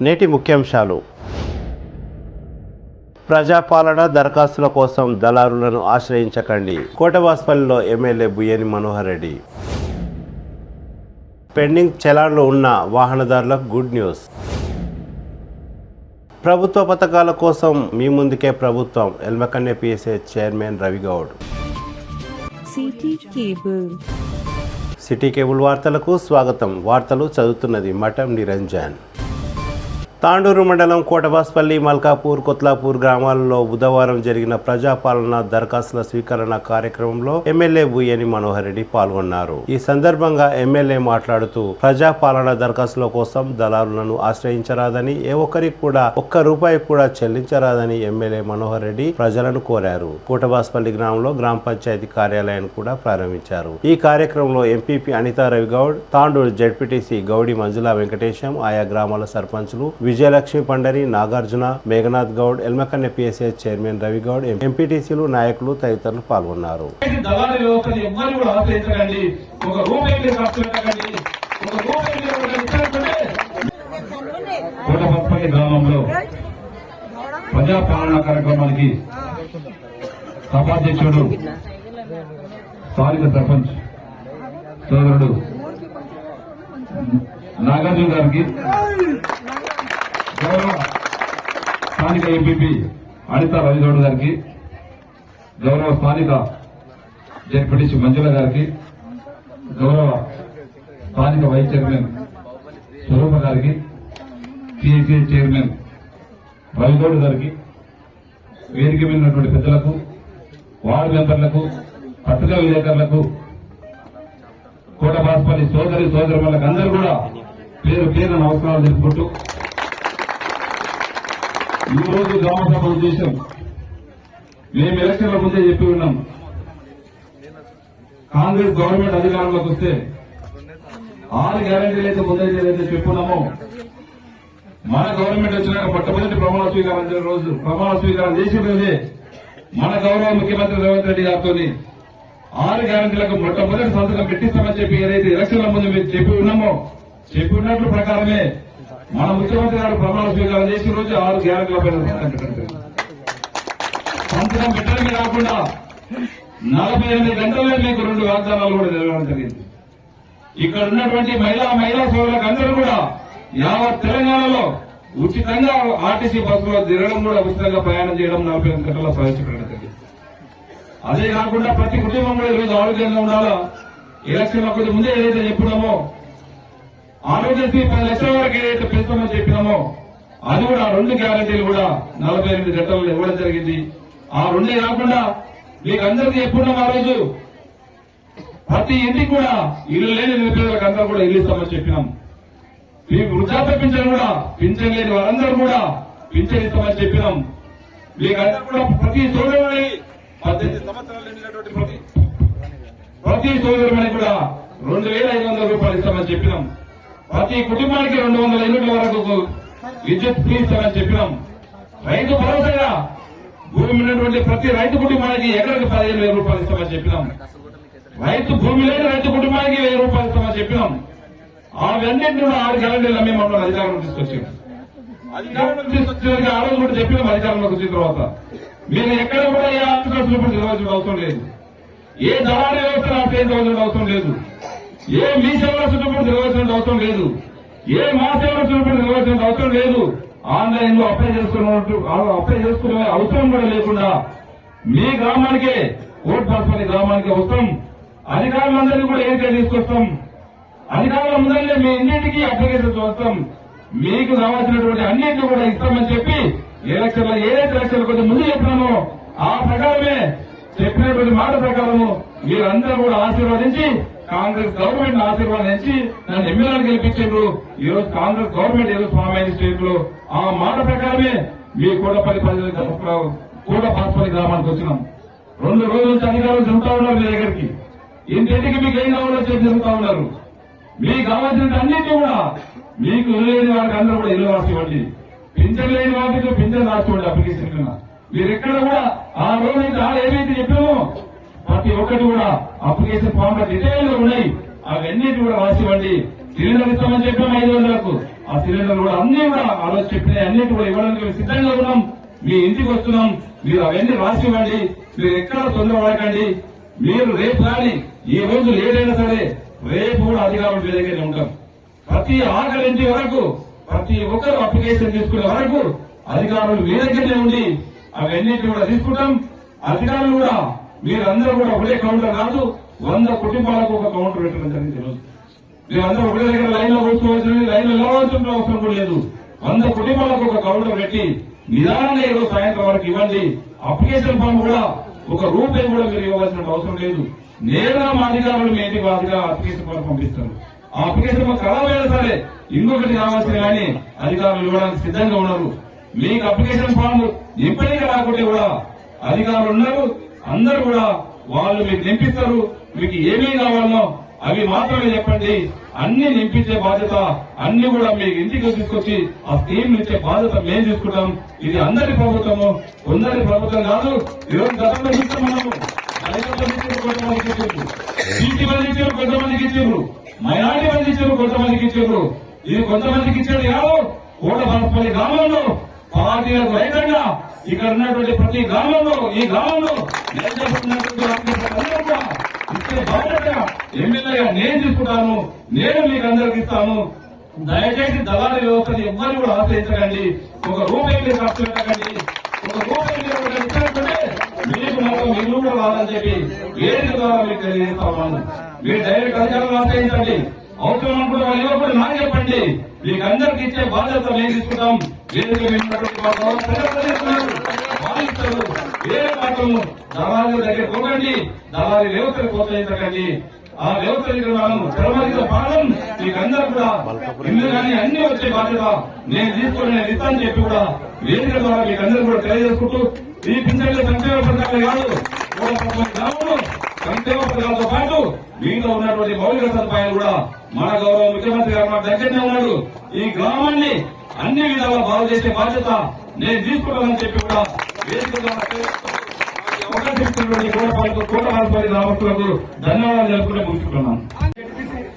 నేటి ముఖ్యాంశాలు. ప్రజాపాలన దరఖాస్తుల కోసం దళారులను ఆశ్రయించకండి. కోటవాస్పల్లిలో ఎమ్మెల్యే బుయ్యని మనోహర్ రెడ్డి. పెండింగ్ చలాన్లు ఉన్న వాహనదారులకు గుడ్ న్యూస్. ప్రభుత్వ పథకాల కోసం మీ ముందుకే ప్రభుత్వం. ఎల్మకన్య PSA chairman Ravi Goud. City cable వార్తలకు స్వాగతం. వార్తలు చదువుతున్నది మఠం నిరంజన్. తాండూరు మండలం కోటవాస్పల్లి, మల్కాపూర్, కొత్లాపూర్ గ్రామాలలో బుధవారం జరిగిన ప్రజాపాలన దరఖాస్తుల స్వీకరణ కార్యక్రమంలో ఎమ్మెల్యే బుయ్యని మనోహర్ రెడ్డి పాల్గొన్నారు. ఈ సందర్భంగా ఎమ్మెల్యే మాట్లాడుతూ ప్రజాపాలన దరఖాస్తుల కోసం దళారులను ఆశ్రయించరాదని, ఏ ఒక్కరికి కూడా ₹1 కూడా చెల్లించరాదని ఎమ్మెల్యే మనోహర్ రెడ్డి ప్రజలను కోరారు. కోటవాస్పల్లి గ్రామంలో గ్రామ పంచాయతీ కార్యాలయాన్ని కూడా ప్రారంభించారు. ఈ కార్యక్రమంలో ఎంపీపీ అనితా రవిగౌడ్, తాండూరు జెడ్పీటీసీ గౌడి మంజులా వెంకటేశం, ఆయా గ్రామాల సర్పంచులు విజయలక్ష్మి పండరి, నాగార్జున, మేఘనాథ్ గౌడ్, ఎల్మకన్య పిఎస్ఏ చైర్మన్ రవిగౌడ్, ఎంపీటీసీలు, నాయకులు తదితరులు పాల్గొన్నారు. కోటవాస్పల్లి గ్రామంలో ప్రజాపాలన కార్యక్రమానికి సభాధ్యక్షుడు స్థానిక సర్పంచ్ సోదరుడు నాగార్జున గారికి, గౌరవ స్థానిక ఎంపీపీ అనితా రవిగౌడ్ గారికి, గౌరవ స్థానిక జెడ్పీటీసీ మంజుల గారికి, గౌరవ స్థానిక వైస్ చైర్మన్ స్వరూప గారికి, పిఎస్ఏ చైర్మన్ రవిగౌడ్ గారికి, వేదిక మీద ఉన్నటువంటి పెద్దలకు, వార్డు మెంబర్లకు, పత్రికా విలేకరులకు, కోటవాస్పల్లి సోదరులకు అందరూ కూడా పేరు పేరు నమస్కారాలు తెలుపుకుంటూ, ఈ రోజు గ్రామసభ ఉద్దేశం మేము ఎలక్షన్ల ముందే చెప్పి ఉన్నాం. కాంగ్రెస్ గవర్నమెంట్ అధికారంలోకి వస్తే 6 గ్యారంటీలు అయితే ముందే ఏదైతే చెప్పున్నామో, మన గవర్నమెంట్ వచ్చినాక మొట్టమొదటి ప్రమాణ స్వీకారం చేసిన రోజే మన గౌరవ ముఖ్యమంత్రి రేవంత్ రెడ్డి గారితో 6 గ్యారంటీలకు మొట్టమొదటి సంతకం పెట్టిస్తామని చెప్పి ఏదైతే ఎలక్షన్ల ముందు మేము చెప్పి ఉన్నామో, చెప్పి ఉన్నట్లు ప్రకారమే మన ముఖ్యమంత్రి గారు ప్రమాణ స్వీకారం చేసిన రోజు 6 గ్యారంటీల పైన సంతకం పెట్టడమే కాకుండా 48 గంటల్లో మీకు 2 వాగ్దానాలు కూడా జరగడం జరిగింది. ఇక్కడ ఉన్నటువంటి మహిళా సోదరులకు అందరూ కూడా యావత్ తెలంగాణలో ఉచితంగా ఆర్టీసీ బస్సులో తిరగడం కూడా ఉచితంగా ప్రయాణం చేయడం 48 గంటల్లో ప్రవేశపెట్టడం జరిగింది. అదే కాకుండా ప్రతి కుటుంబం కూడా ఈరోజు ఆరోగ్యంగా ఉండాలా. ఎలక్షన్ల కొద్ది ముందే ఏదైతే చెప్పినామో, ఆరోగ్యశ్రీ 10 లక్షల వరకు ఏదైతే పెంచుతామని చెప్పినామో, అది కూడా 2 గ్యారంటీలు కూడా 48 గంటల్లో ఇవ్వడం జరిగింది. ఆ 2 కాకుండా మీకు అందరికీ చెప్పుకున్నాం, ఆ రోజు ప్రతి ఇంటికి కూడా ఇల్లు లేని నిరుపేదలకు అందరూ కూడా ఇల్లు ఇస్తామని చెప్పినాం. మీకు వృద్ధాప్య పింఛన్ కూడా, పింఛన్ లేని వారందరూ కూడా పింఛన్ ఇస్తామని చెప్పినాం. మీకు అందరూ కూడా ప్రతి సోదరుని 18 సంవత్సరాలు నిండినటువంటి ప్రతి సోదరుని కూడా ₹2,500 ఇస్తామని చెప్పినాం. ప్రతి కుటుంబానికి 200 యూనిట్ల వరకు విద్యుత్ ఫ్రీ ఇస్తామని చెప్పినాం. రైతు భరోసాగా భూమి ఉన్నటువంటి ప్రతి రైతు కుటుంబానికి ఎకరకు ₹15,000 ఇస్తామని చెప్పినాం. రైతు భూమి లేని రైతు కుటుంబానికి ₹1,000 ఇస్తామని చెప్పినాం. అవన్నింటినీ కూడా 6 గ్యారంటీలు మేము మమ్మల్ని అధికారంలో తీసుకొచ్చాం. ఆ రోజు కూడా చెప్పినాం, అధికారంలోకి వచ్చిన తర్వాత మీరు ఎక్కడ కూడా ఏ ఆర్థిక నిర్వహించడం అవసరం లేదు, ఏ దళారీ వ్యవస్థను ఆశ్రయించవలసిన అవసరం లేదు, ఏ మీ సేవల చుట్టూ నిర్వహించడం అవసరం లేదు, ఏ మా సేవల చుట్టూ నిర్వహించడం అవసరం లేదు. ఆన్లైన్ లో అప్లై చేసుకునే అవసరం కూడా లేకుండా మీ గ్రామానికే, కోటవాస్పల్లి గ్రామానికి వస్తాం. అధికారులందరినీ కూడా ఏదైతే తీసుకొస్తాం, అధికారుల ముందరే మీ ఇంటికి అప్లికేషన్స్ వస్తాం. మీకు కావాల్సినటువంటి అన్నింటినీ కూడా ఇస్తామని చెప్పి ఎలక్షన్లో ఏదైతే ఎలక్షన్ల కొద్ది ముందు చెప్పినామో, ఆ ప్రకారమే చెప్పినటువంటి మాట ప్రకారము మీరందరూ కూడా ఆశీర్వదించి, కాంగ్రెస్ గవర్నమెంట్ ఆశీర్వాదించి నన్ను ఎమ్మెల్యేలు గెలిపించారు. ఈ రోజు కాంగ్రెస్ గవర్నమెంట్ ఏదో ఫామ్ అయిన స్టేట్ లో ఆ మాట ప్రకారమే మీ కోటవాస్పల్లి గ్రామానికి వచ్చినాం. 2 రోజుల నుంచి అధికారులు జరుగుతా ఉన్నారు మీ దగ్గరికి. ఇంటింటికి మీకు ఏం కావాలో చెప్పి జరుగుతా ఉన్నారు. మీకు కావాల్సిన అన్నింటినీ కూడా, మీకు ఇల్లు లేని వారికి అందరూ కూడా ఇల్లు రాసివ్వండి, పింఛన్ లేని వారికి పింఛన్ రాసివ్వండి అప్లికేషన్ కింద. మీరు ఎక్కడ కూడా ఆ రోజు ఏమైతే చెప్పామో ప్రతి ఒక్కటి కూడా అప్లికేషన్ ఫామ్ లో డీటెయిల్ గా ఉన్నాయి. అవన్నీ కూడా రాసివ్వండి. సిలిండర్ ఇస్తామని చెప్పాం 500లకు. ఆ సిలిండర్ కూడా అన్ని కూడా ఆ రోజు చెప్పినాయి అన్నిటి కూడా ఇవ్వడానికి మేము సిద్ధంగా ఉన్నాం. మీ ఇంటికి వస్తున్నాం, మీరు అవన్నీ రాసి ఇవ్వండి. మీరు ఎక్కడ తొందర పడకండి. మీరు రేపు కానీ ఈ రోజు లేట్ అయినా సరే రేపు కూడా అధికారులు మీ దగ్గర ఉంటాం. ప్రతి ఆఖరి ఇంటి వరకు ప్రతి ఒక్కరు అప్లికేషన్ తీసుకునే వరకు అధికారులు మీ దగ్గరనే ఉండి అవన్నిటి కూడా తీసుకుంటాం. అధికారులు కూడా మీరందరూ కూడా ఒకటే కౌంటర్ కాదు, 100 కుటుంబాలకు ఒక కౌంటర్ పెట్టడం జరిగింది. ఈరోజు మీరందరూ ఒకటే దగ్గర లైన్ లో కూర్చోవలసింది, లైన్ లో నిలవాల్సిన అవసరం కూడా లేదు. 100 కుటుంబాలకు ఒక కౌంటర్ పెట్టి నిదానంగా ఈరోజు సాయంత్రం వరకు ఇవ్వండి. అప్లికేషన్ ఫామ్ కూడా ఒక రూపాయి కూడా మీరు ఇవ్వవలసిన అవసరం లేదు. నేరుగా మా అధికారులు మీ ఇంటికి అప్లికేషన్ ఫామ్ పంపిస్తారు. ఆ అప్లికేషన్ ఫామ్ ఖరాబైనా సరే ఇంకొకటి కావాల్సిన కానీ అధికారులు ఇవ్వడానికి సిద్ధంగా ఉన్నారు. మీకు అప్లికేషన్ ఫామ్ నింపడానికి రాకుంటే కూడా అధికారులు ఉన్నారు, అందరూ కూడా వాళ్ళు మీకు నింపిస్తారు. మీకు ఏమేమి కావాలనో అవి మాత్రమే చెప్పండి. అన్ని నింపించే బాధ్యత అన్ని కూడా మీకు ఇంటికి తీసుకొచ్చి ఆ స్కీమ్ ఇచ్చే బాధ్యత మేము తీసుకుంటాం. ఇది అందరి ప్రభుత్వము, కొందరి ప్రభుత్వం కాదు. ఈరోజు గతంలో ఇస్తాం మనము కొంతమందికి ఇచ్చారు, బీసీ మంది ఇచ్చారు, కొంతమందికి ఇచ్చారు, మైనార్టీ మంది ఇచ్చారు, కొంతమందికి ఇచ్చారు. ఇది కొంతమందికి ఇచ్చారు కాదు. కోటపాలపల్లి గ్రామంలో పార్టీలకు రైతంగా ఇక్కడ ఉన్నటువంటి ప్రతి గ్రామంలో ఈ గ్రామంలో ఇచ్చే బాధ్యత ఎమ్మెల్యేగా నేను తీసుకుంటాను. నేను మీకు అందరికి ఇస్తాను. దయచేసి దళారీ వ్యవస్థని ఎవ్వరు కూడా ఆశ్రయించకండి. ఒక రూపాయి మీరు ఖర్చు పెట్టకండి. ఒక రూపాయి మీరు ఇచ్చినట్టుంటే మీకు మాత్రం ఇల్లు కూడా రాదని చెప్పి వేదిక ద్వారా మీకు తెలియజేస్తా ఉన్నాను. మీరు డైరెక్ట్ అధికారులను ఆశ్రయించండి. అవసరం అనుకుంటే వాళ్ళు ఇవ్వకుండా నాకు చెప్పండి. మీకు అందరికి ఇచ్చే బాధ్యత మేము తీసుకుంటాం. వేదిక భావిస్తారు. వేరే మాత్రము దళారీ దగ్గర పోకండి, దళారీ వ్యవస్థను ప్రోత్సహించకండి. ఆ వ్యవస్థ చరమరిత పాలన మీకు అందరూ కూడా ఇల్లు కానీ అన్ని వచ్చే బాధ్యత నేను తీసుకొని నేను ఇస్తానని చెప్పి కూడా వేదిక ద్వారా మీకు అందరూ కూడా తెలియజేసుకుంటూ ఈ పింఛన్ల సంక్షేమ పథకాలు కాదు, గ్రామంలో సంక్షేమ పథకాలతో పాటు మీలో ఉన్నటువంటి మౌలిక సదుపాయాలు కూడా మన గౌరవ ముఖ్యమంత్రి గారు మన దగ్గరనే ఉన్నాడు. ఈ గ్రామాన్ని అన్ని విధాలా బాగు చేసే బాధ్యత నేను తీసుకుంటానని చెప్పి కూడా వేదిక కోటపాలపల్లి గ్రామస్తులకు ధన్యవాదాలు తెలుపుకుంటే ముగించుకున్నాను.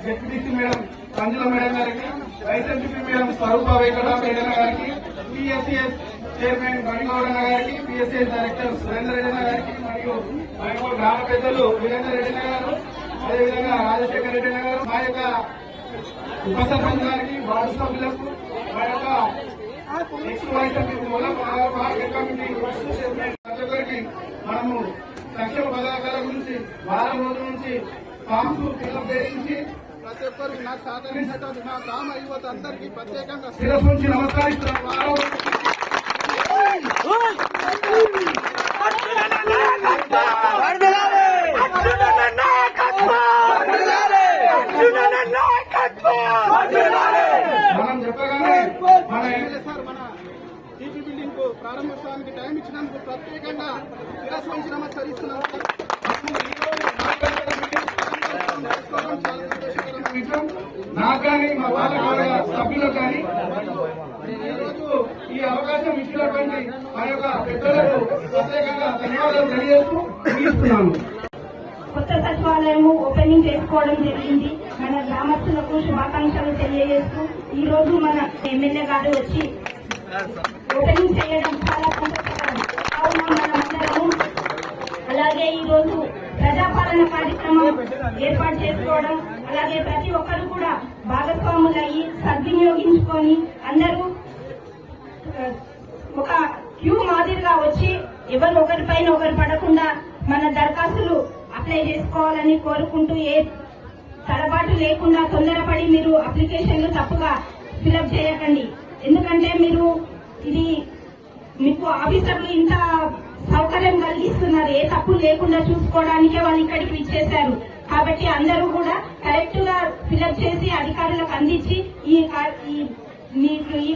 డిప్యూటీ మేడం సంజల మేడం గారికి, వైఎస్ఎంపీ మేడం స్వరూప వెంకట మేడం గారికి, పిఎస్సిఎస్ చైర్మన్ మణిగౌడన్న గారికి, పిఎస్సిఎస్ డైరెక్టర్ సురేందర్ రెడ్డి గారికి మరియు మణిగూడ గ్రామ పెద్దలు వీరేందర్ రెడ్డి గారు, అదేవిధంగా రాజశేఖర రెడ్డి గారు, మా యొక్క ఉప సర్పంచ్ గారికి, వార్డు సభ్యులకు, మా యొక్క నెక్స్ట్ వైఎస్ఎంపీ మార్కెట్ కమిటీ ప్రతి ఒక్కరికి మనము సంక్షేమ పథకాల గురించి వారం రోజుల నుంచి ఫామ్స్ ఫిల్అప్ చేయించి ప్రతి ఒక్కరికి నాకు సహకరించేటట్టు మా గ్రామ యువత అందరికీ ప్రత్యేకంగా శిరస్సు నుంచి నమస్కరిస్తున్నాను. మనం చెప్పగానే మన ఎమ్మెల్యే సార్ మన టీపీ బిల్డింగ్ కు ప్రారంభోత్సవానికి టైం ఇచ్చినందుకు ప్రత్యేకంగా శిరస్సు నుంచి నమస్కరిస్తున్నాం. నాకు కానీ మా వాళ్ళ సభ్యులకు కానీ ఈరోజు ఈ అవకాశం ఇచ్చినటువంటి మా యొక్క పెద్దలకు ప్రత్యేకంగా ధన్యవాదాలు తెలియజేస్తూ ముగిస్తున్నాను. కొత్త సచివాలయం ఓపెనింగ్ చేసుకోవడం జరిగింది. మన గ్రామస్తులకు శుభాకాంక్షలు తెలియజేస్తూ ఈ రోజు మన ఎమ్మెల్యే గారు వచ్చి ఓపెనింగ్ చేయడం చాలా సంతోషకరం. కావున మనమందరము అలాగే ఈ రోజు ప్రజాపాలన కార్యక్రమం ఏర్పాటు చేసుకోవడం, అలాగే ప్రతి ఒక్కరు కూడా భాగస్వాములయ్యి సద్వినియోగించుకొని అందరూ ఒక క్యూ మాదిరిగా వచ్చి ఎవరు ఒకరిపైన ఒకరు పడకుండా మన దరఖాస్తులు అప్లై చేసుకోవాలని కోరుకుంటూ ఏ తడబాటు లేకుండా తొందరపడి మీరు అప్లికేషన్లు తప్పుగా ఫిలప్ చేయకండి. ఎందుకంటే మీరు ఇది మీకు ఆఫీసర్లు ఇంత సౌకర్యం కలిగిస్తున్నారు, ఏ తప్పు లేకుండా చూసుకోవడానికే వాళ్ళు ఇక్కడికి ఇచ్చేశారు. కాబట్టి అందరూ కూడా కరెక్ట్ గా ఫిలప్ చేసి అధికారులకు అందించి ఈ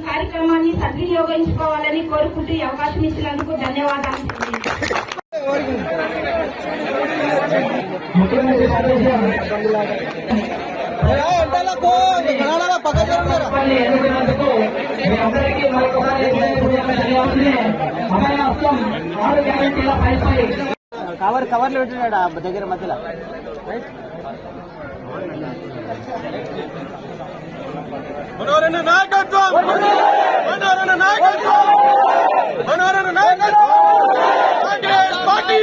కార్యక్రమాన్ని సద్వినియోగించుకోవాలని కోరుకుంటూ ఈ అవకాశం ఇచ్చినందుకు ధన్యవాదాలు. కవర్లు పెట్టినాడు దగ్గర మధ్యలో మనోరణ నాయకత్వం మనోరణ నాయకత్వం మనోరణ నాయకత్వం కాంగ్రెస్ పార్టీ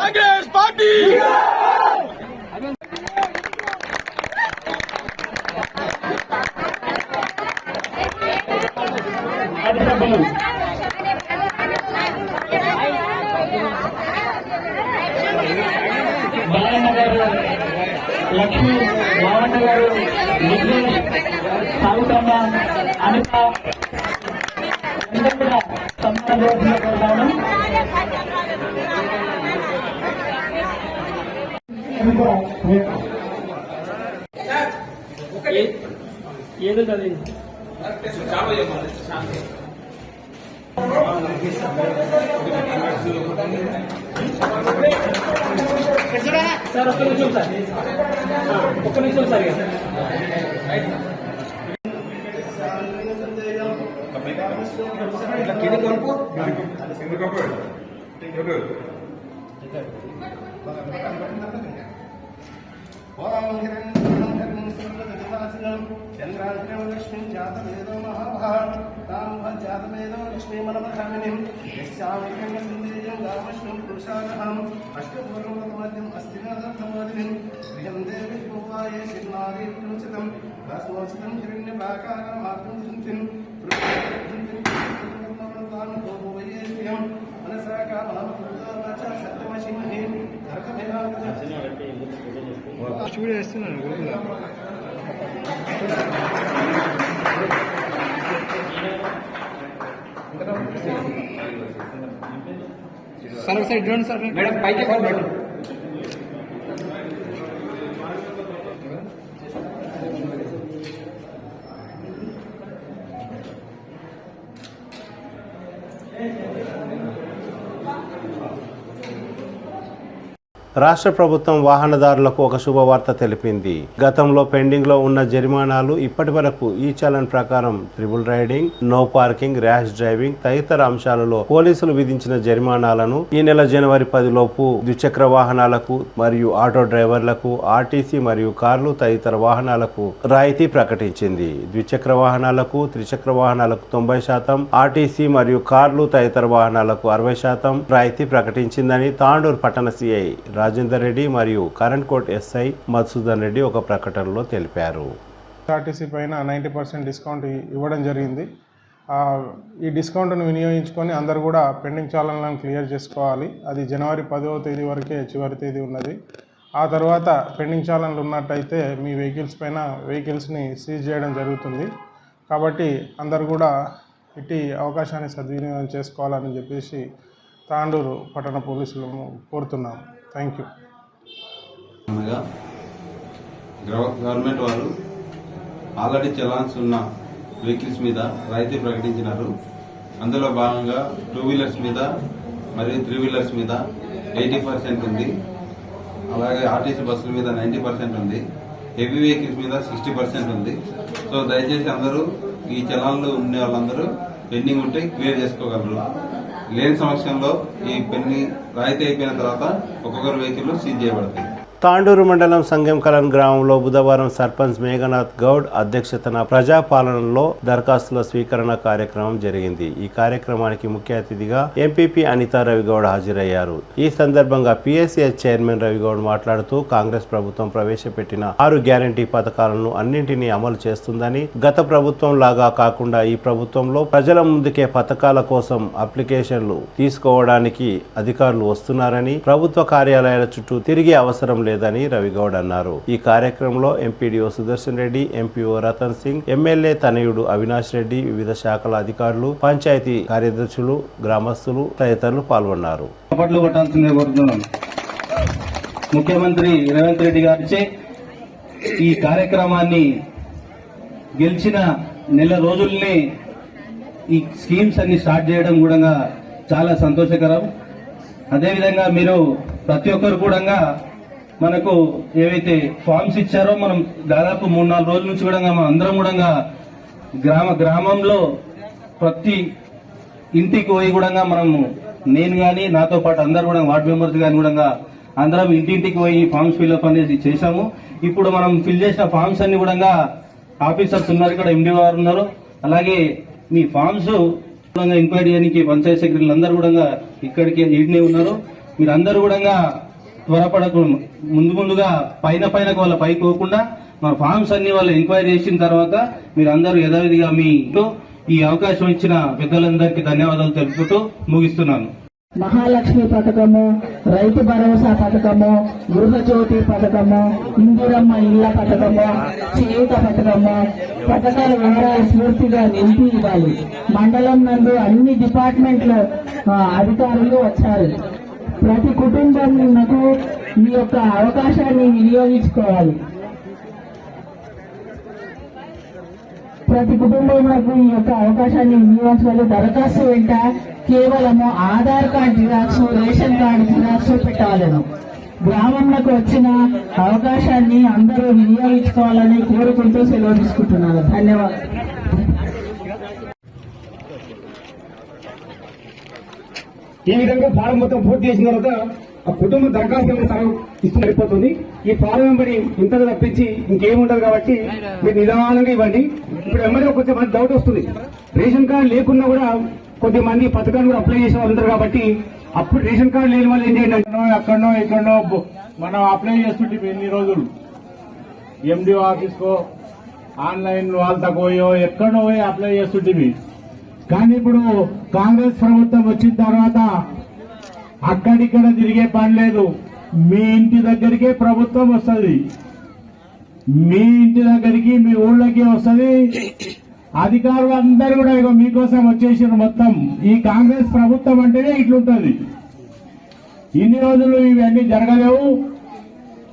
కాంగ్రెస్ పార్టీ బాలన్న గారు, లక్ష్మి, రావణ గారు, విఘ్నేష్, సాగుతమ్మ, అనిత అందరూ కూడా సన్మానం కోరుతాను. ఏదో చదివింది సార్, ఒక్క నిమిషం సార్, ఒక్క నిమిషం సార్. చంద్రాగ్రం లక్ష్మీ జాతవేదో మహాభారం జాతవేదో లక్ష్మీ మనమధామినిం యస్యామికందేయం గామశ్వం పురుషాగహం అష్టపూర్వమధ్యం అస్థినాథమోదినిం ప్రియం దేవి భువాయే శిర్నారీ విలోచితం భస్మోచితం హిరణ్యపాకారం ఆత్మచింతిం మనసా కామనః సత్యమశిమహి చూడు వేస్తున్నాను గురుకుల సార్ ఒకసారి డ్రోన్ సార్ మేడం పైకి రాష్ట్ర ప్రభుత్వం వాహనదారులకు ఒక శుభవార్త తెలిపింది. గతంలో పెండింగ్ లో ఉన్న జరిమానాలు ఇప్పటి వరకు ఈ చలన్ ప్రకారం triple riding, no parking, rash driving తదితర అంశాలలో పోలీసులు విధించిన జరిమానాలను ఈ నెల జనవరి 10 లోపు ద్విచక్ర వాహనాలకు మరియు ఆటో డ్రైవర్లకు, ఆర్టీసీ మరియు కార్లు తదితర వాహనాలకు రాయితీ ప్రకటించింది. ద్విచక్ర వాహనాలకు, త్రిచక్ర వాహనాలకు 90%, ఆర్టీసీ మరియు కార్లు తదితర వాహనాలకు 60% రాయితీ ప్రకటించిందని తాండూరు పట్టణ సిఐ రాజేందర్ రెడ్డి మరియు current court SI Madhusudan Reddy ఒక ప్రకటనలో తెలిపారు. ఆర్టీసీ పైన 90% డిస్కౌంట్ ఇవ్వడం జరిగింది. ఈ డిస్కౌంట్ను వినియోగించుకొని అందరూ కూడా పెండింగ్ చాలన్లను క్లియర్ చేసుకోవాలి. అది జనవరి 10వ తేదీ వరకే చివరి తేదీ ఉన్నది. ఆ తర్వాత పెండింగ్ చాలన్లు ఉన్నట్టయితే మీ వెహికల్స్ని సీజ్ చేయడం జరుగుతుంది. కాబట్టి అందరూ కూడా ఇట్టి అవకాశాన్ని సద్వినియోగం చేసుకోవాలని చెప్పేసి తాండూరు పట్టణ పోలీసులను కోరుతున్నాము. Thank you. అనగా గవర్నమెంట్ వారు ఆల్రెడీ చలాన్స్ ఉన్న వెహికల్స్ మీద రాయితీ ప్రకటించినారు. అందులో భాగంగా 2 వీలర్స్ మీద మరియు 3 వీలర్స్ మీద 80% ఉంది. అలాగే ఆర్టీసీ బస్సుల మీద 90% ఉంది. హెవీ వెహికల్స్ మీద 60% ఉంది. సో దయచేసి అందరూ ఈ చలాన్లు ఉండే వాళ్ళందరూ పెండింగ్ ఉంటే క్లియర్ చేసుకోగలరు. లేని సమక్షంలో ఈ రాయితీ అయిపోయిన తర్వాత ఒక్కొక్కరు వెహికల్ సీజ్ చేయబడతాయి. తాండూరు మండలం సంగెంకలన్ గ్రామంలో బుధవారం సర్పంచ్ మేఘనాథ్ గౌడ్ అధ్యక్షతన ప్రజాపాలనలో దరఖాస్తుల స్వీకరణ కార్యక్రమం జరిగింది. ఈ కార్యక్రమానికి ముఖ్య అతిథిగా ఎంపీపీ అనితా రవిగౌడ్ హాజరయ్యారు. ఈ సందర్భంగా పిఎస్సిఎస్ చైర్మన్ రవిగౌడ్ మాట్లాడుతూ కాంగ్రెస్ ప్రభుత్వం ప్రవేశపెట్టిన 6 గ్యారంటీ పథకాలను అన్నింటినీ అమలు చేస్తుందని, గత ప్రభుత్వం లాగా కాకుండా ఈ ప్రభుత్వంలో ప్రజల ముందుకే పథకాల కోసం అప్లికేషన్లు తీసుకోవడానికి అధికారులు వస్తున్నారని, ప్రభుత్వ కార్యాలయాల చుట్టూ తిరిగే అవసరం లేదని రవిగౌడ్ అన్నారు. ఈ కార్యక్రమంలో MPDO Sudarshan Reddy, MPO Ratan Singh, MLA తనయుడు అవినాష్ రెడ్డి, వివిధ శాఖల అధికారులు, పంచాయతీ కార్యదర్శులు, గ్రామస్తులు తదితరులు పాల్గొన్నారు. ముఖ్యమంత్రి రేవంత్ రెడ్డి గారిచే ఈ కార్యక్రమాన్ని గెలిచిన నెల రోజుల్ని ఈ స్కీమ్స్ అన్ని స్టార్ట్ చేయడం కూడా చాలా సంతోషకరం. అదేవిధంగా మీరు ప్రతి ఒక్కరు కూడా మనకు ఏవైతే ఫార్మ్స్ ఇచ్చారో మనం దాదాపు 3-4 రోజుల నుంచి కూడా మనం అందరం కూడా గ్రామంలో ప్రతి ఇంటికి పోయి కూడా మనము, నేను కానీ నాతో పాటు అందరు కూడా వార్డు మెంబర్స్ కానీ కూడా అందరం ఇంటింటికి పోయి ఫార్మ్స్ ఫిల్అప్ అనేది చేశాము. ఇప్పుడు మనం ఫిల్ చేసిన ఫార్మ్స్ అన్ని కూడా ఆఫీసర్స్ ఉన్నారు, ఇక్కడ ఎండి గారు ఉన్నారు. అలాగే మీ ఫామ్స్ ఎంక్వైరీ చేయడానికి పంచాయత్ సెక్రటరీలు అందరూ కూడా ఇక్కడికి ఈడనే ఉన్నారు. మీరందరూ కూడా త్వరపడకు, ముందుగా పైన వాళ్ళ పైకి పోకుండా మన ఫామ్స్ అన్ని వాళ్ళు ఎంక్వైరీ చేసిన తర్వాత మీరందరూ యథావిధిగా మీ ఈ అవకాశం ఇచ్చిన పెద్దలందరికీ ధన్యవాదాలు తెలుపుతూ ముగిస్తున్నాను. మహాలక్ష్మి పథకము, రైతు భరోసా పథకము, గృహజ్యోతి పథకము, ఇందిరమ్మ ఇళ్ల పథకము, చేయూత పథకము పథకాల వివరాలు పూర్తిగా నింపి ఇవ్వాలి. మండలం నందు అన్ని డిపార్ట్మెంట్ల అధికారులు వచ్చారు. ప్రతి కుటుంబంకు ఈ యొక్క అవకాశాన్ని వినియోగించుకోవాలి. ప్రతి కుటుంబంలో ఈ యొక్క అవకాశాన్ని వినియోగించుకోవాలి. దరఖాస్తు వెంట కేవలము Aadhaar card xerox, ration card xerox పెట్టాలను. గ్రామంలోకి వచ్చిన అవకాశాన్ని అందరూ వినియోగించుకోవాలని కోరుకుంటూ సెలవు తీసుకుంటున్నాను. ధన్యవాదాలు. ఈ విధంగా ఫారం మొత్తం పూర్తి చేసిన తర్వాత ఆ కుటుంబ దరఖాస్తు ఇస్తూ సరిపోతుంది. ఈ ఫారం వెంబడి ఇంతగా తప్పించి ఇంకేముండదు కాబట్టి మీరు నిదానంగా ఇవ్వండి. ఇప్పుడు వెంబడి కొంచెం మంది డౌట్ వస్తుంది, రేషన్ కార్డు లేకున్నా కూడా కొద్దిమంది పథకాలు కూడా అప్లై చేసే వాళ్ళు ఉంటారు కాబట్టి అప్పుడు రేషన్ కార్డు లేని వాళ్ళు ఏం చేయండి, అక్కడనో ఇక్కడనో మనం అప్లై చేస్తుంటే ఎన్ని రోజులు ఎండిఓ ఆఫీస్కో ఆన్లైన్ వాళ్ళతో పోయో ఎక్కడో పోయి అప్లై చేస్తుంటే. కానీ ఇప్పుడు కాంగ్రెస్ ప్రభుత్వం వచ్చిన తర్వాత అక్కడిక్కడ తిరిగే పని లేదు. మీ ఇంటి దగ్గరికే ప్రభుత్వం వస్తుంది, మీ ఇంటి దగ్గరికి మీ ఊళ్ళకి వస్తుంది. అధికారులు అందరూ కూడా ఇక మీకోసం వచ్చేసారు. మొత్తం ఈ కాంగ్రెస్ ప్రభుత్వం అంటేనే ఇట్లుంటది. ఇన్ని రోజులు ఇవన్నీ జరగలేవు.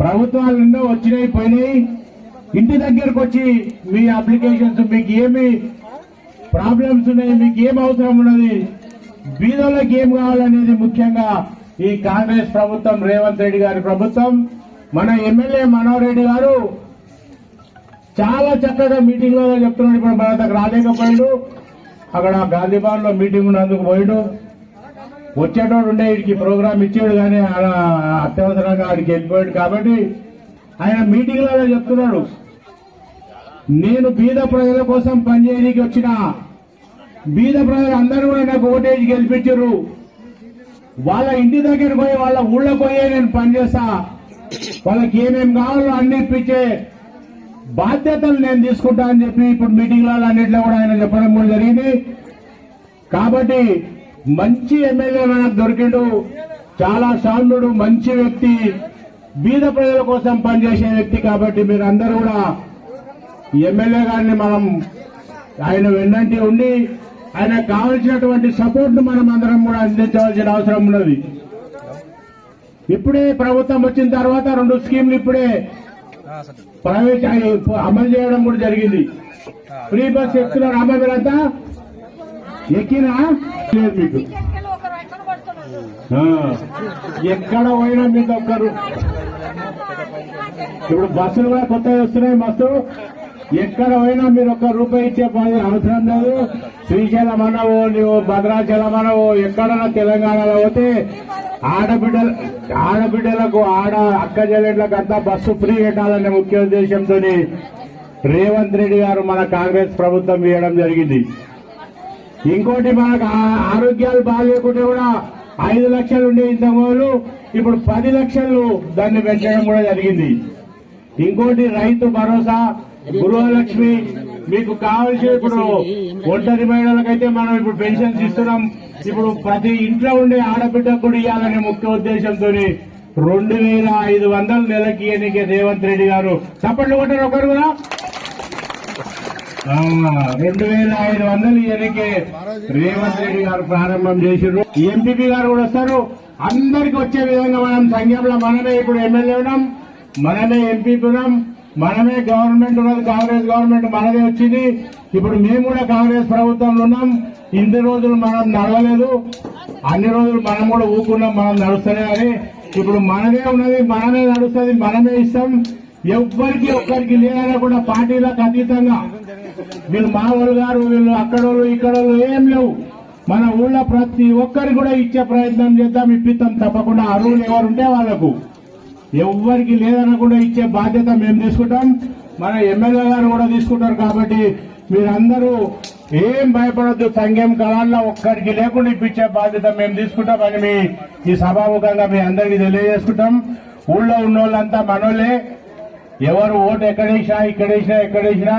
ప్రభుత్వాలు ఎన్నో వచ్చినాయి పోయినాయి. ఇంటి దగ్గరకు వచ్చి మీ అప్లికేషన్స్, మీకు ఏమి ప్రాబ్లమ్స్ ఉన్నాయి, మీకు ఏం అవసరం ఉన్నది, బీదోళ్ళకి ఏం కావాలనేది ముఖ్యంగా ఈ కాంగ్రెస్ ప్రభుత్వం, రేవంత్ రెడ్డి గారి ప్రభుత్వం, మన ఎమ్మెల్యే మనోహర్ రెడ్డి గారు చాలా చక్కగా మీటింగ్ లో చెప్తున్నాడు. ఇప్పుడు మన దగ్గర రాలేకపోయాడు, అక్కడ గాంధీ భవన్ లో మీటింగ్ ఉన్నందుకు పోయాడు. వచ్చేటోడు ఉండే వీడికి ప్రోగ్రామ్ ఇచ్చాడు కానీ అత్యవసరంగా వాడికి వెళ్ళిపోయాడు. కాబట్టి ఆయన మీటింగ్ లో చెప్తున్నాడు, నేను బీద ప్రజల కోసం పనిచేయడానికి వచ్చిన బీద ప్రజలు అందరూ కూడా నాకు ఓటేజ్ గెలిపించారు. వాళ్ళ ఇంటి దగ్గర పోయి వాళ్ళ ఊళ్ళో పోయే నేను పనిచేస్తా, వాళ్ళకి ఏమేమి కావాలో అన్ని ఇప్పించే బాధ్యతలు నేను తీసుకుంటా అని చెప్పి ఇప్పుడు మీటింగ్లలో అన్నింటిలో కూడా ఆయన చెప్పడం కూడా జరిగింది. కాబట్టి మంచి ఎమ్మెల్యే మనకు దొరికిండు, చాలా శాంతుడు, మంచి వ్యక్తి, బీద ప్రజల కోసం పనిచేసే వ్యక్తి. కాబట్టి మీరు అందరూ కూడా ఎమ్మెల్యే గారిని మనం ఆయన వెన్నంటి ఉండి ఆయనకు కావలసినటువంటి సపోర్ట్ మనం అందరం కూడా అందించవలసిన అవసరం ఉన్నది. ఇప్పుడే ప్రభుత్వం వచ్చిన తర్వాత 2 స్కీమ్లు ఇప్పుడే అమలు చేయడం కూడా జరిగింది. ఫ్రీ బస్ ఎక్కుతున్నారు అమ్మ, మీరంతా ఎక్కినా లేదు మీకు. ఎక్కడ పోయినా మీకు ఒక్కరు. ఇప్పుడు బస్సులు కూడా కొత్తగా వస్తున్నాయి మస్తు. ఎక్కడ పోయినా మీరు ₹1 ఇచ్చే పని అవసరం లేదు. శ్రీశైలం అనవో, నువ్వు భద్రాచలం అనవో, ఎక్కడన్నా తెలంగాణలో పోతే ఆడబిడ్డలకు అక్క చెల్లెళ్ళకు అంతా బస్సు ఫ్రీ పెట్టాలనే ముఖ్య ఉద్దేశంతో రేవంత్ రెడ్డి గారు మన కాంగ్రెస్ ప్రభుత్వం ఇవ్వడం జరిగింది. ఇంకోటి మనకు ఆరోగ్యాలు బాగాలేకుంటే కూడా 5 లక్షలు ఉండే ఇంతకుముందు ఇప్పుడు 10 లక్షలు దాన్ని పెంచడం కూడా జరిగింది. ఇంకోటి రైతు భరోసా, గృహలక్ష్మి, మీకు కావాల్సిన ఇప్పుడు ఒంటరి మహిళలకైతే మనం ఇప్పుడు పెన్షన్స్ ఇస్తున్నాం. ఇప్పుడు ప్రతి ఇంట్లో ఉండే ఆడబిడ్డకు కూడా ఇవ్వాలనే ముఖ్య ఉద్దేశంతో 2500 నెలకి ఎన్నికే రేవంత్ రెడ్డి గారు చప్పట్లు కొట్టారు ఒకరు కూడా. 2500 ఎన్నికే రేవంత్ రెడ్డి గారు ప్రారంభం చేసిర్రు. ఎంపీపీ గారు కూడా వస్తారు. అందరికి వచ్చే విధంగా మనం సంఘంలో మనమే ఇప్పుడు ఎమ్మెల్యే ఉన్నాం, మనమే ఎంపీపీ ఉన్నాం, మనమే గవర్నమెంట్ ఉన్నది, కాంగ్రెస్ గవర్నమెంట్ మనదే వచ్చింది. ఇప్పుడు మేము కూడా కాంగ్రెస్ ప్రభుత్వంలో ఉన్నాం. ఇన్ని రోజులు మనం నడవలేదు, అన్ని రోజులు మనం కూడా ఊకున్నాం, మనం నడుస్తూనే. అని ఇప్పుడు మనదే ఉన్నది, మనమే నడుస్తుంది, మనమే ఇస్తాం. ఎవ్వరికి ఒక్కరికి లేదనకుండా పార్టీలకు అతీతంగా వీళ్ళు మామూలు గారు, వీళ్ళు అక్కడోళ్ళు ఇక్కడోళ్ళు ఏం లేవు. మన ఊళ్ళో ప్రతి ఒక్కరికి కూడా ఇచ్చే ప్రయత్నం చేద్దాం, ఇప్పిస్తాం తప్పకుండా. అర్హులు ఎవరుంటే వాళ్లకు ఎవ్వరికి లేదనకుండా ఇచ్చే బాధ్యత మేము తీసుకుంటాం. మన ఎమ్మెల్యే గారు కూడా తీసుకుంటారు. కాబట్టి మీరందరూ ఏం భయపడద్దు. సంఘం కళాల్లో ఒక్కరికి లేకుండా ఇప్పించే బాధ్యత మేము తీసుకుంటామని ఈ సభాముఖంగా మీ అందరికీ తెలియజేసుకుంటాం. ఊళ్ళో ఉన్న వాళ్ళంతా మనోళ్ళే. ఎవరు ఓటు ఎక్కడేసినా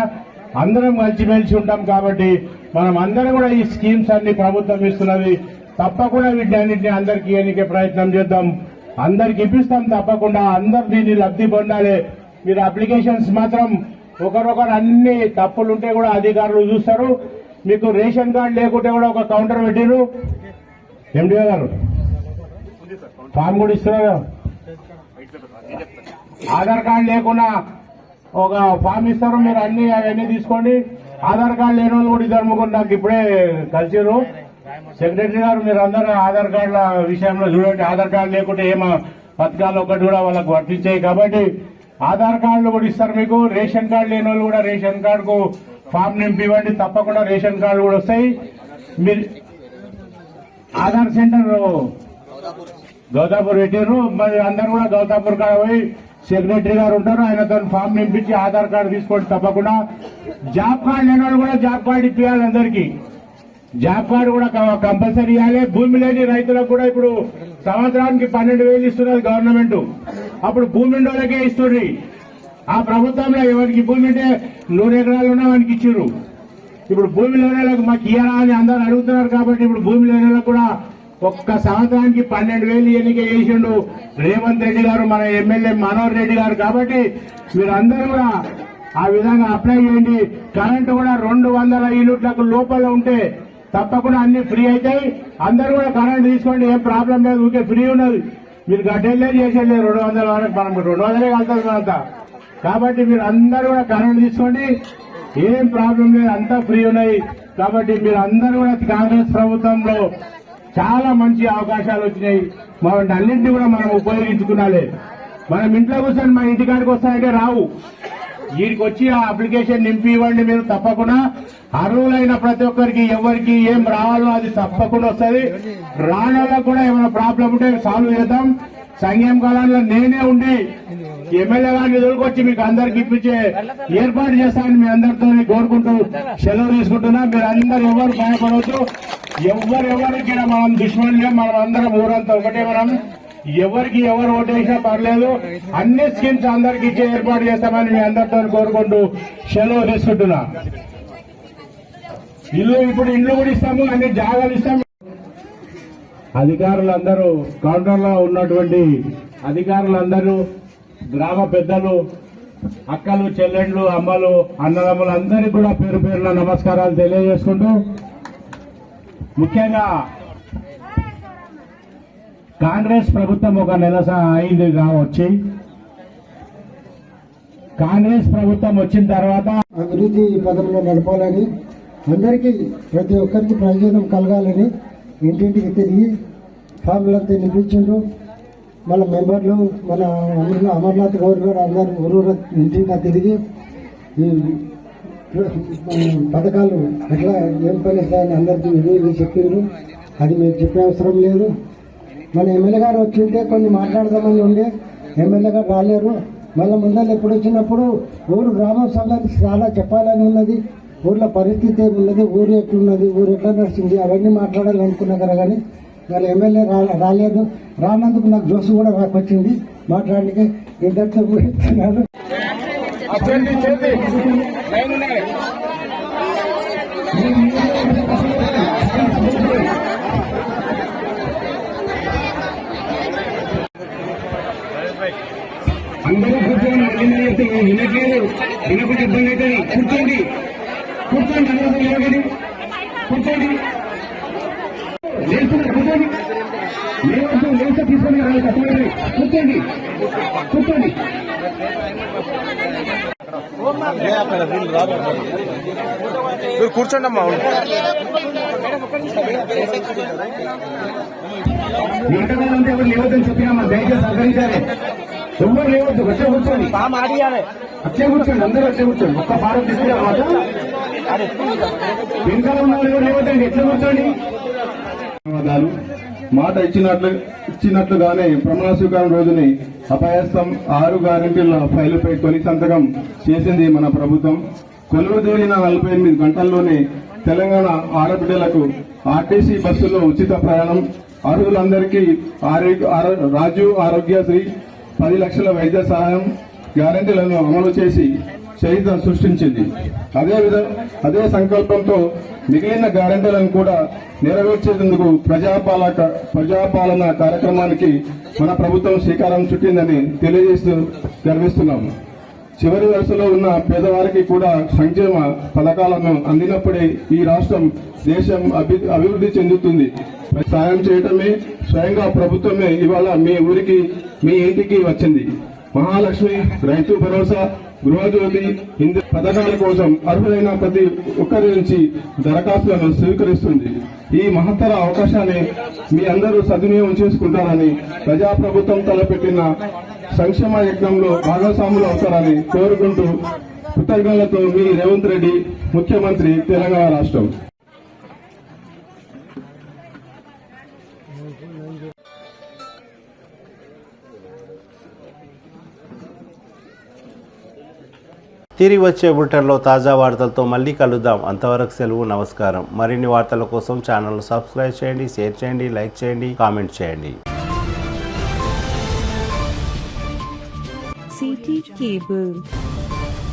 అందరం కలిసిమెలిసి ఉంటాం. కాబట్టి మనం అందరం కూడా ఈ స్కీమ్స్ అన్ని ప్రభుత్వం ఇస్తున్నది. తప్పకుండా వీటన్నింటినీ అందరికీ ఇవ్వడానికి ప్రయత్నం చేద్దాం. అందరికి ఇప్పిస్తాం తప్పకుండా. అందరు దీన్ని లబ్ధి పొందాలి. మీరు అప్లికేషన్స్ మాత్రం ఒకరొకరు అన్ని తప్పులుంటే కూడా అధికారులు చూస్తారు. మీకు రేషన్ కార్డు లేకుంటే కూడా ఒక కౌంటర్ పెట్టిరు ఎండిఓ గారు, ఫామ్ కూడా ఇస్తున్నారు. ఆధార్ కార్డు లేకుండా ఒక ఫామ్ ఇస్తారు. మీరు అవన్నీ తీసుకోండి. ఆధార్ కార్డు లేని వాళ్ళు కూడా ఇద్దరు ముగ్గురు నాకు ఇప్పుడే కలిసిరు. సెక్రటరీ గారు మీరు అందరూ ఆధార్ కార్డుల విషయంలో చూడండి. ఆధార్ కార్డు లేకుంటే ఏమో పథకాలు ఒకటి కూడా వాళ్ళకు వర్తించాయి. కాబట్టి ఆధార్ కార్డులు కూడా ఇస్తారు మీకు. రేషన్ కార్డు లేని వాళ్ళు కూడా రేషన్ కార్డుకు ఫామ్ నింపివ్వండి. తప్పకుండా రేషన్ కార్డు కూడా వస్తాయి. మీరు ఆధార్ సెంటర్ గౌతాపూర్ పెట్టారు. మరి అందరూ కూడా గౌతాపూర్ కాడ పోయి సెక్రటరీ గారు ఉంటారు. ఆయనతో ఫామ్ నింపించి ఆధార్ కార్డు తీసుకోండి తప్పకుండా. జాబ్ కార్డు లేని వాళ్ళు కూడా జాబ్ కార్డు ఇప్పించాలి. అందరికీ జాబ్ కార్డు కూడా కంపల్సరీ ఇవ్వాలి. భూమి లేని రైతులకు కూడా ఇప్పుడు సంవత్సరానికి 12,000 ఇస్తున్నది గవర్నమెంట్. అప్పుడు భూమి ఉండోళ్ళకే ఇస్తుంది. ఆ ప్రభుత్వంలో ఎవరికి భూమి ఉంటే 100 ఎకరాలు ఉన్నా వానికి ఇచ్చిర్రు. ఇప్పుడు భూమి లేని వాళ్ళకి మాకు ఇయ్యరా అని అందరూ అడుగుతున్నారు. కాబట్టి ఇప్పుడు భూమి లేని వాళ్ళకు కూడా ఒక్క సంవత్సరానికి 12,000 ఎన్నిక చేసిండు రేవంత్ రెడ్డి గారు, మన ఎమ్మెల్యే మనోహర్ రెడ్డి గారు. కాబట్టి మీరందరూ కూడా ఆ విధంగా అప్లై చేయండి. కరెంటు కూడా 200 యూనిట్లకు లోపల ఉంటే తప్పకుండా అన్ని ఫ్రీ అవుతాయి. అందరూ కూడా కరెంట్ తీసుకోండి. ఏం ప్రాబ్లం లేదు. ఊరికే ఫ్రీ ఉన్నది. మీరు గడ్డలే చేసేది 200 వరకు. మనం 200 కలుతుంది మనంతా. కాబట్టి మీరు అందరూ కూడా కరెంట్ తీసుకోండి. ఏం ప్రాబ్లం లేదు. అంతా ఫ్రీ ఉన్నాయి. కాబట్టి మీరు అందరూ కూడా కాంగ్రెస్ ప్రభుత్వంలో చాలా మంచి అవకాశాలు వచ్చినాయి. వాటి అన్నింటినీ కూడా మనం ఉపయోగించుకున్నాలి. మనం ఇంట్లో కూర్చొని మన ఇంటికాడికి వస్తాయంటే రావు. వీడికి వచ్చి ఆ అప్లికేషన్ నింపి ఇవ్వండి. మీరు తప్పకుండా అర్హులైన ప్రతి ఒక్కరికి ఎవరికి ఏం రావాలో అది తప్పకుండా వస్తుంది. రానోళ్ళకు కూడా ఏమైనా ప్రాబ్లం ఉంటే సాల్వ్ చేద్దాం. సంఘం కాలంలో నేనే ఉండి ఎమ్మెల్యే గారిని ఎదుర్కొచ్చి మీకు అందరికి ఇప్పించే ఏర్పాటు చేస్తానని మీ అందరితో కోరుకుంటూ సెలవు తీసుకుంటున్నా. మీరు అందరూ ఎవరు భయపడవద్దు. ఎవరికి మనం దుష్మనులే. మనం అందరం ఊరంతా ఒకటే. మనం ఎవరికి ఎవరు ఓటేసినా పర్లేదు. అన్ని స్కీమ్స్ అందరికి ఇచ్చే ఏర్పాటు చేస్తామని మీ అందరితో కోరుకుంటూ సెలవు తీసుకుంటున్నా. ఇప్పుడు ఇల్లు కూడా ఇస్తాము, అన్ని జాగాలు ఇస్తాము. అధికారులందరూ, కౌంటర్లో ఉన్నటువంటి అధికారులందరూ, గ్రామ పెద్దలు, అక్కలు, చెల్లెండ్లు, అమ్మలు, అన్నదమ్ములు అందరికీ కూడా పేరు పేరున నమస్కారాలు తెలియజేసుకుంటూ, ముఖ్యంగా కాంగ్రెస్ ప్రభుత్వం ఒక నెల అయింది వచ్చి. కాంగ్రెస్ ప్రభుత్వం వచ్చిన తర్వాత అభివృద్ధి పదంలో నడపాలని, అందరికీ ప్రతి ఒక్కరికి ప్రయోజనం కలగాలని ఇంటింటికి తిరిగి ఫామ్లంతా నింపించిండ్రు. మన మెంబర్లు, మన అమర్నాథ్ గౌడ్ గారు అందరూ ఊరూరు ఇంటిగా తిరిగి ఈ పథకాలు ఎట్లా ఏం పనిస్తాయని అందరికీ ఇది చెప్పిండ్రు. అది మీరు చెప్పే అవసరం లేదు. మన ఎమ్మెల్యే గారు వచ్చింటే కొన్ని మాట్లాడదామని ఉండే. ఎమ్మెల్యే గారు రాలేరు. మళ్ళీ ముందర ఎప్పుడు వచ్చినప్పుడు ఊరు గ్రామం సంఘానికి చాలా చెప్పాలని ఉన్నది. ఊర్లో పరిస్థితి ఏమున్నది, ఊరు ఎట్లున్నది, ఊరు ఎట్లా నడిచింది, అవన్నీ మాట్లాడాలనుకున్నా కదా. కానీ వాళ్ళ ఎమ్మెల్యే రాలేదు. రానందుకు నాకు జోసు కూడా రాకొచ్చింది మాట్లాడడానికి. ఇద్దరితో కూర్చున్నాను. అందరూ కూర్చోండి. వినట్లేదు, వినకుండా ఇబ్బంది అవుతుంది. కూర్చోండి, కూర్చోండి, అందరూ నిలబడి కూర్చోండి. కూర్చోండి, లేవద్దు, లేస్తే తీసుకొని కష్టపడి కూర్చోండి, కూర్చోండి. మీరు కూర్చోండి అమ్మా. ఎంతకాలంటే ఎవరు లేవద్దని చెప్పినా దయచేసి సహకరించాలి. ఎవరు లేవద్దు, వచ్చే కూర్చోండి, వచ్చే కూర్చోండి, అందరూ వచ్చే కూర్చోండి. ఒక్క భారత్ తీసుకునే మాట వెనకాల ఉన్న ఎవరు లేవద్దండి, ఎట్లా కూర్చోండి. ధన్యవాదాలు. మాట ఇచ్చినట్లుగానే ప్రమాణ స్వీకారం రోజుని అపయాస్తం 6 గ్యారెంటీల ఫైలుపై తొలి సంతకం చేసింది మన ప్రభుత్వం. కొలువు తీరిన 48 గంటల్లోనే తెలంగాణ ఆడబిడ్డలకు ఆర్టీసీ బస్సులో ఉచిత ప్రయాణం, అర్హులందరికీ రాజీవ్ ఆరోగ్యశ్రీ, 10 లక్షల వైద్య సహాయం గ్యారెంటీలను అమలు చేసి చరిత్ర సృష్టించింది. అదే సంకల్పంతో మిగిలిన గ్యారెంటీలను కూడా నెరవేర్చేందుకు ప్రజాపాలన కార్యక్రమానికి మన ప్రభుత్వం శ్రీకారం చుట్టిందని తెలియజేస్తూ గర్విస్తున్నాము. చివరి వరుసలో ఉన్న పేదవారికి కూడా సంక్షేమ పథకాలను అందినప్పుడే ఈ రాష్ట్రం, దేశం అభివృద్ధి చెందుతుంది. సాయం చేయటమే స్వయంగా ప్రభుత్వమే ఇవాళ మీ ఊరికి, మీ ఇంటికి వచ్చింది. మహాలక్ష్మి, రైతు భరోసా, గృహజ్యోతి పథకాల కోసం అర్హులైన ప్రతి ఒక్కరి నుంచి దరఖాస్తులను స్వీకరిస్తుంది. ఈ మహత్తర అవకాశాన్ని మీ అందరూ సద్వినియోగం చేసుకుంటారని, ప్రజాప్రభుత్వం తలపెట్టిన సంక్షేమ యజ్ఞంలో భాగస్వాములు అవుతారని కోరుకుంటూ కృతజ్ఞతలతో మీ రేవంత్ రెడ్డి, ముఖ్యమంత్రి, తెలంగాణ రాష్ట్రం. తిరిగి వచ్చే బులెటిన్లో తాజా వార్తలతో మళ్ళీ కలుద్దాం. అంతవరకు సెలవు, నమస్కారం. మరిన్ని వార్తల కోసం ఛానల్ సబ్స్క్రైబ్ చేయండి, షేర్ చేయండి, లైక్ చేయండి, కామెంట్ చేయండి. CT Cable.